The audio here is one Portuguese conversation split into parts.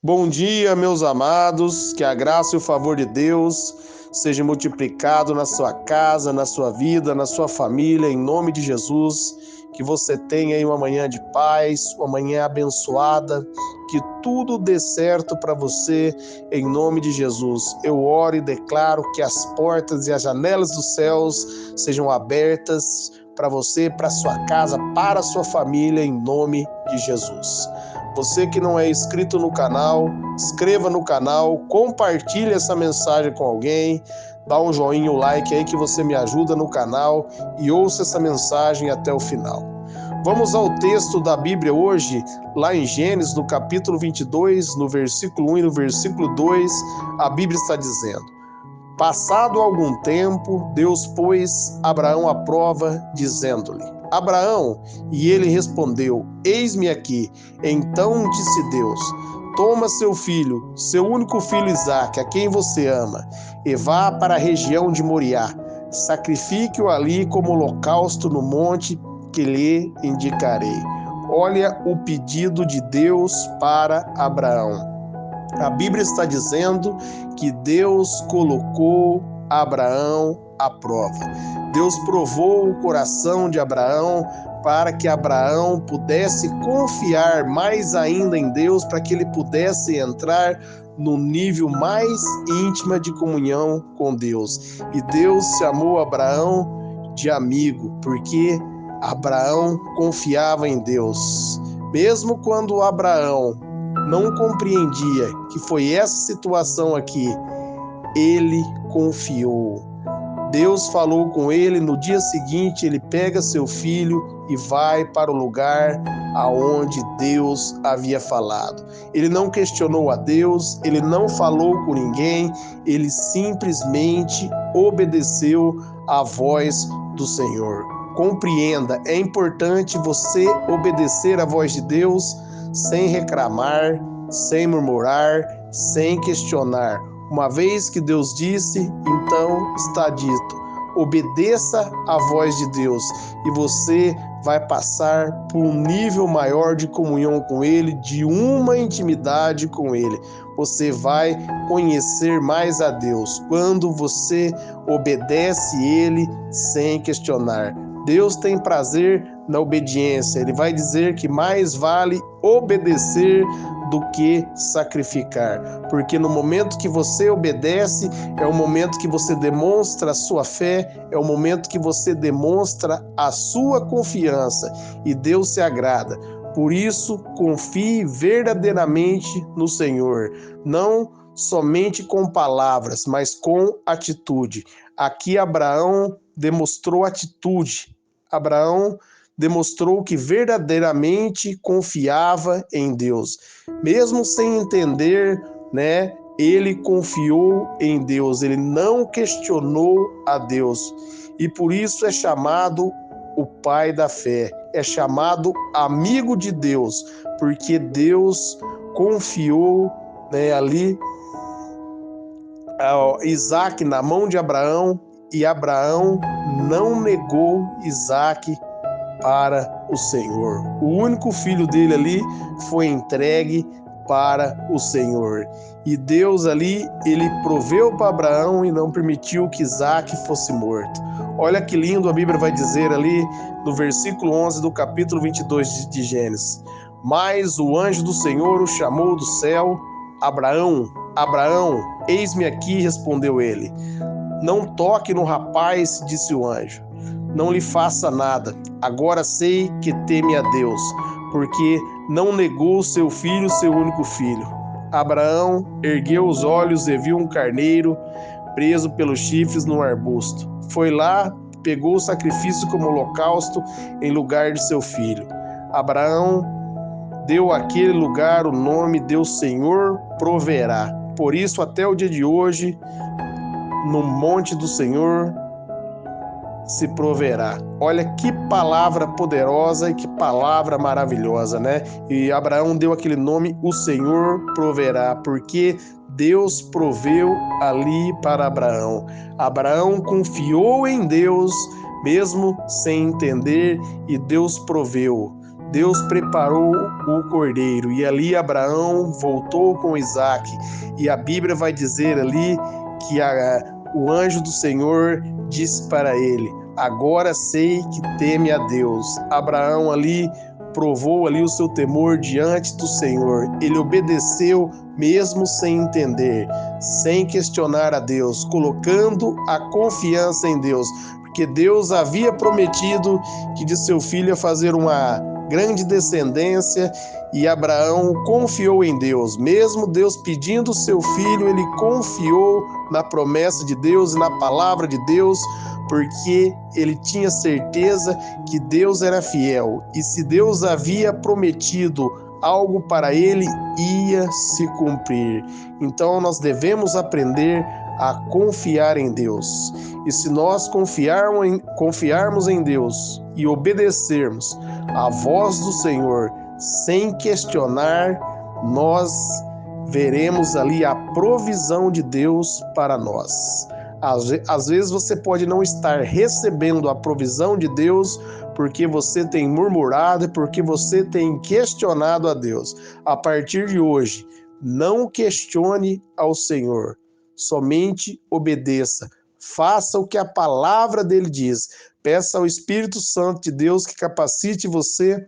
Bom dia, meus amados, que a graça e o favor de Deus seja multiplicado na sua casa, na sua vida, na sua família, em nome de Jesus. Que você tenha aí uma manhã de paz, uma manhã abençoada, que tudo dê certo para você, em nome de Jesus. Eu oro e declaro que as portas e as janelas dos céus sejam abertas para você, para sua casa, para a sua família, em nome de Jesus. Você que não é inscrito no canal, inscreva no canal, compartilhe essa mensagem com alguém, dá um joinha, um like aí que você me ajuda no canal e ouça essa mensagem até o final. Vamos ao texto da Bíblia hoje, lá em Gênesis, no capítulo 22, no versículo 1 e no versículo 2, a Bíblia está dizendo: Passado algum tempo, Deus pôs Abraão à prova, dizendo-lhe: Abraão, e ele respondeu: Eis-me aqui. Então disse Deus: Toma seu filho, seu único filho Isaque, a quem você ama, e vá para a região de Moriá. Sacrifique-o ali como holocausto no monte que lhe indicarei. Olha o pedido de Deus para Abraão. A Bíblia está dizendo que Deus colocou Abraão à prova. Deus provou o coração de Abraão para que Abraão pudesse confiar mais ainda em Deus, para que ele pudesse entrar no nível mais íntimo de comunhão com Deus. E Deus chamou Abraão de amigo, porque Abraão confiava em Deus. Mesmo quando Abraão não compreendia que foi essa situação aqui, ele confiou. Deus falou com ele, no dia seguinte ele pega seu filho e vai para o lugar aonde Deus havia falado. Ele não questionou a Deus, ele não falou com ninguém, ele simplesmente obedeceu à voz do Senhor. Compreenda, é importante você obedecer à voz de Deus sem reclamar, sem murmurar, sem questionar. Uma vez que Deus disse, então está dito. Obedeça à voz de Deus e você vai passar por um nível maior de comunhão com Ele, de uma intimidade com Ele. Você vai conhecer mais a Deus quando você obedece Ele sem questionar. Deus tem prazer na obediência. Ele vai dizer que mais vale obedecer do que sacrificar, porque no momento que você obedece, é o momento que você demonstra a sua fé, é o momento que você demonstra a sua confiança, e Deus se agrada. Por isso, confie verdadeiramente no Senhor, não somente com palavras, mas com atitude. Aqui Abraão demonstrou atitude. Abraão demonstrou que verdadeiramente confiava em Deus. Mesmo sem entender, ele confiou em Deus, ele não questionou a Deus. E por isso é chamado o pai da fé, é chamado amigo de Deus, porque Deus confiou, ali Isaque na mão de Abraão, e Abraão não negou Isaque para o Senhor. O único filho dele ali foi entregue para o Senhor. E Deus ali, ele proveu para Abraão e não permitiu que Isaque fosse morto. Olha que lindo, a Bíblia vai dizer ali no versículo 11 do capítulo 22 de Gênesis. Mas o anjo do Senhor o chamou do céu: Abraão, Abraão, eis-me aqui, respondeu ele. Não toque no rapaz, disse o anjo. Não lhe faça nada. Agora sei que teme a Deus, porque não negou seu filho, seu único filho. Abraão ergueu os olhos e viu um carneiro preso pelos chifres num arbusto. Foi lá, pegou o sacrifício como holocausto em lugar de seu filho. Abraão deu àquele lugar o nome de: O Senhor proverá. Por isso, até o dia de hoje, no monte do Senhor se proverá. Olha que palavra poderosa e que palavra maravilhosa, E Abraão deu aquele nome: O Senhor proverá, porque Deus proveu ali para Abraão. Abraão confiou em Deus, mesmo sem entender, e Deus proveu. Deus preparou o cordeiro e ali Abraão voltou com Isaque. E a Bíblia vai dizer ali que o anjo do Senhor disse para ele: agora sei que teme a Deus. Abraão ali provou ali o seu temor diante do Senhor. Ele obedeceu mesmo sem entender, sem questionar a Deus, colocando a confiança em Deus, porque Deus havia prometido que de seu filho ia fazer uma grande descendência, e Abraão confiou em Deus. Mesmo Deus pedindo seu filho, ele confiou na promessa de Deus e na palavra de Deus, porque ele tinha certeza que Deus era fiel. E se Deus havia prometido algo para ele, ia se cumprir. Então nós devemos aprender a confiar em Deus. E se nós confiarmos em Deus e obedecermos a voz do Senhor sem questionar, nós veremos ali a provisão de Deus para nós. Às vezes você pode não estar recebendo a provisão de Deus porque você tem murmurado e porque você tem questionado a Deus. A partir de hoje, não questione ao Senhor, somente obedeça. Faça o que a palavra dele diz. Peça ao Espírito Santo de Deus que capacite você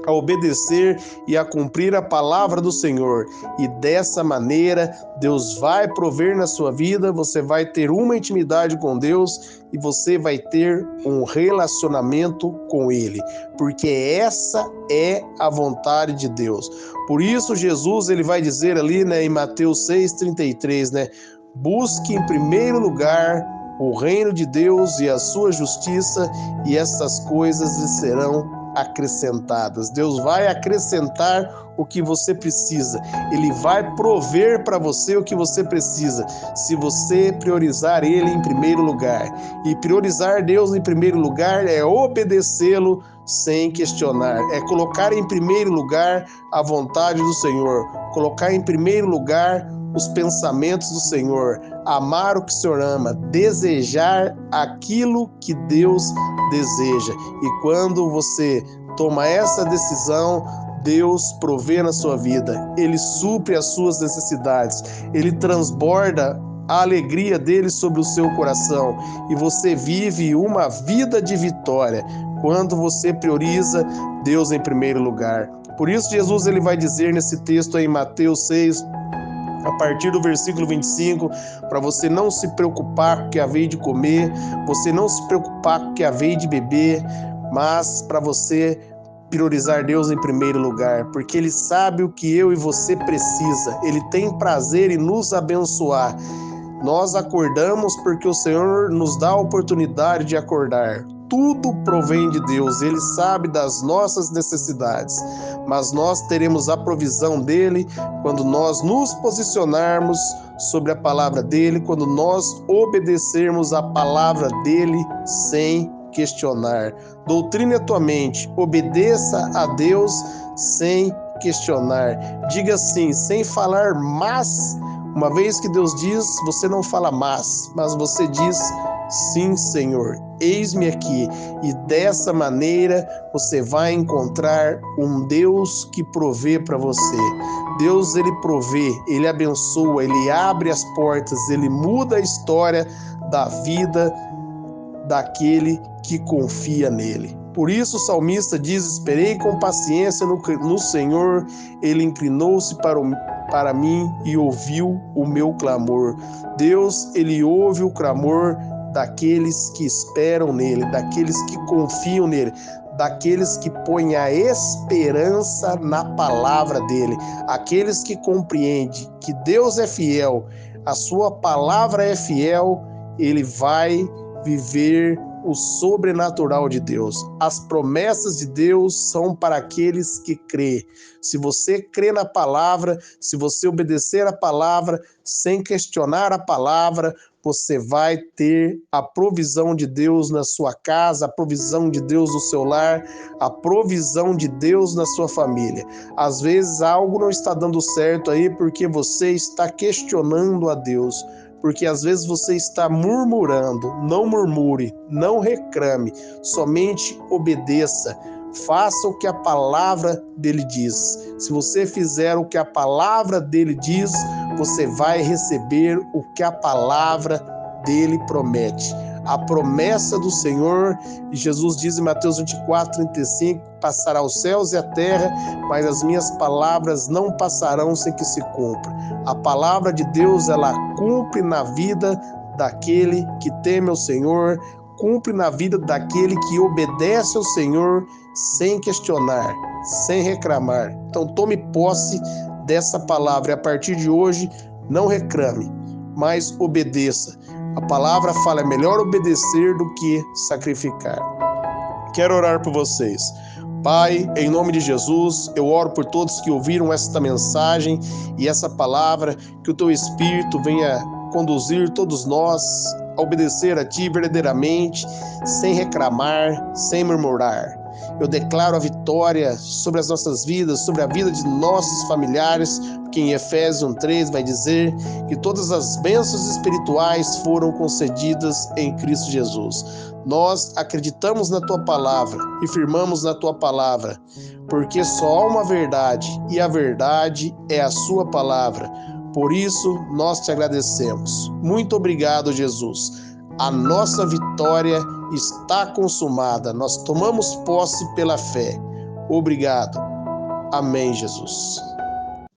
a obedecer e a cumprir a palavra do Senhor. E dessa maneira, Deus vai prover na sua vida, você vai ter uma intimidade com Deus e você vai ter um relacionamento com Ele, porque essa é a vontade de Deus. Por isso, Jesus ele vai dizer ali, em Mateus 6,33, busque em primeiro lugar o reino de Deus e a sua justiça, e essas coisas lhe serão acrescentadas. Deus vai acrescentar o que você precisa. Ele vai prover para você o que você precisa, se você priorizar Ele em primeiro lugar. E priorizar Deus em primeiro lugar é obedecê-lo sem questionar, é colocar em primeiro lugar a vontade do Senhor, colocar em primeiro lugar os pensamentos do Senhor, amar o que o Senhor ama, desejar aquilo que Deus deseja. E quando você toma essa decisão, Deus provê na sua vida, Ele supre as suas necessidades, Ele transborda a alegria dele sobre o seu coração, e você vive uma vida de vitória quando você prioriza Deus em primeiro lugar. Por isso Jesus ele vai dizer nesse texto aí em Mateus 6, a partir do versículo 25, para você não se preocupar com o que havei de comer, você não se preocupar com o que havei de beber, mas para você priorizar Deus em primeiro lugar, porque Ele sabe o que eu e você precisa, Ele tem prazer em nos abençoar. Nós acordamos porque o Senhor nos dá a oportunidade de acordar. Tudo provém de Deus, Ele sabe das nossas necessidades, mas nós teremos a provisão dEle quando nós nos posicionarmos sobre a palavra dEle, quando nós obedecermos a palavra dEle sem questionar. Doutrine a tua mente, obedeça a Deus sem questionar. Diga sim, sem falar mas. Uma vez que Deus diz, você não fala mas você diz sim, Senhor, eis-me aqui. E dessa maneira você vai encontrar um Deus que provê para você. Deus, ele provê, ele abençoa, ele abre as portas, ele muda a história da vida daquele que confia nele. Por isso o salmista diz: esperei com paciência no Senhor, ele inclinou-se para mim e ouviu o meu clamor. Deus, ele ouve o clamor daqueles que esperam nele, daqueles que confiam nele, daqueles que põem a esperança na palavra dele, aqueles que compreendem que Deus é fiel, a sua palavra é fiel, ele vai viver o sobrenatural de Deus. As promessas de Deus são para aqueles que crê. Se você crê na palavra, se você obedecer a palavra, sem questionar a palavra, você vai ter a provisão de Deus na sua casa, a provisão de Deus no seu lar, a provisão de Deus na sua família. Às vezes algo não está dando certo aí porque você está questionando a Deus, porque às vezes você está murmurando. Não murmure, não reclame, somente obedeça. Faça o que a palavra dele diz. Se você fizer o que a palavra dele diz, você vai receber o que a palavra dele promete. A promessa do Senhor, e Jesus diz em Mateus 24:35, passará os céus e a terra, mas as minhas palavras não passarão sem que se cumpra. A palavra de Deus, ela cumpre na vida daquele que teme ao Senhor, cumpre na vida daquele que obedece ao Senhor sem questionar, sem reclamar. Então tome posse dessa palavra e a partir de hoje não reclame, mas obedeça. A palavra fala, é melhor obedecer do que sacrificar. Quero orar por vocês. Pai, em nome de Jesus, eu oro por todos que ouviram esta mensagem e essa palavra, que o Teu Espírito venha conduzir todos nós a obedecer a Ti verdadeiramente, sem reclamar, sem murmurar. Eu declaro a vitória sobre as nossas vidas, sobre a vida de nossos familiares, porque em Efésios 1:3 vai dizer que todas as bênçãos espirituais foram concedidas em Cristo Jesus. Nós acreditamos na Tua palavra e firmamos na Tua palavra, porque só há uma verdade e a verdade é a Sua palavra. Por isso, nós te agradecemos. Muito obrigado, Jesus. A nossa vitória está consumada. Nós tomamos posse pela fé. Obrigado. Amém, Jesus.